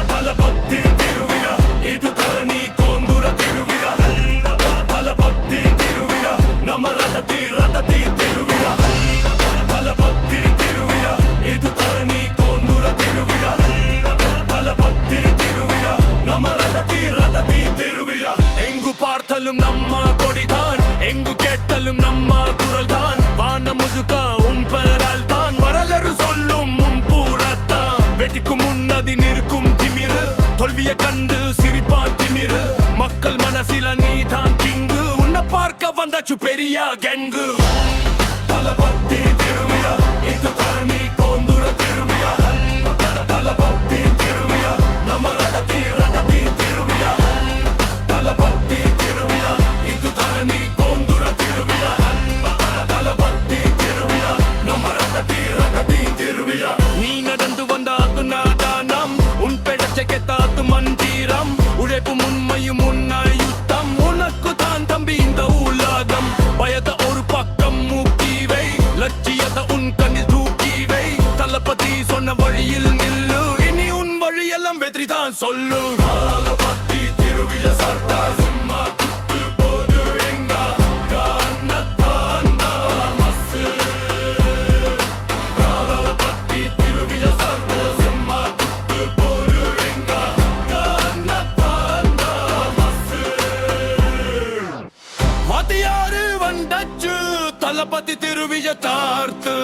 தளபதி திருவிழா இது தரணி கோந்துர திருவிழா தளபதி திருவிழா நம்ம ரதத்தி திருவிழா தளபதி திருவிழா இது தரணி கோந்துர திருவிழா தளபதி திருவிழா நம்ம ரதத்தி திருவிழா எங்கு பார்த்தாலும் நம்ம கொடிதான் எங்கு கேட்டாலும் நம்ம குரல் தான் வான முதுகா உன் பெயரால் தான் வரலாறு சொல்லும் உன் பூரத்தான் வெட்டிக்கும் முன்னதி நிற்கும் திமிரு தோல்விய கண்டு சிரிப்பான் திமிரு மக்கள் மனசில நீதான் கிங்கு உன்னை பார்க்க வந்தாச்சு பெரிய கெங்கு தளபதி திருவிழா இது தரணி கோந்துர திருவிழா தளபதி திருவிழா நம்ம ரதத்தி திருவிழா தளபதி திருவிழா இது தரணி கோந்துர திருவிழா தளபதி திருவிழா நம்ம ரதத்தி திருவிழா நீ நடந்து வந்தாது நாதானம் உன் பெடச்சை கெத்தாது மந்திரம் உழைப்பும் உண்மையும் உன்னாயுத்தம் உனக்கு தான் தம்பி இந்த உலகம் பயத ஒரு பக்கம் மூக்கிவை லட்சியத்தை உன் கண்ணில் தூக்கிவை தளபதி சொன்ன வழியில் நில்லு இனி உன் வழியெல்லாம் வெற்றி தான் சொல்லு தளபதி திருவிழா சர்தார் சும்மா குத்து போது எங்க காணத்தான் மசு தளபதி திருவிழா சர்தார் சும்மா குத்து போது எங்க காணத்தான் மசு வாத்தியாரு வந்தாச்சு தளபதி திருவிழா தார்த்து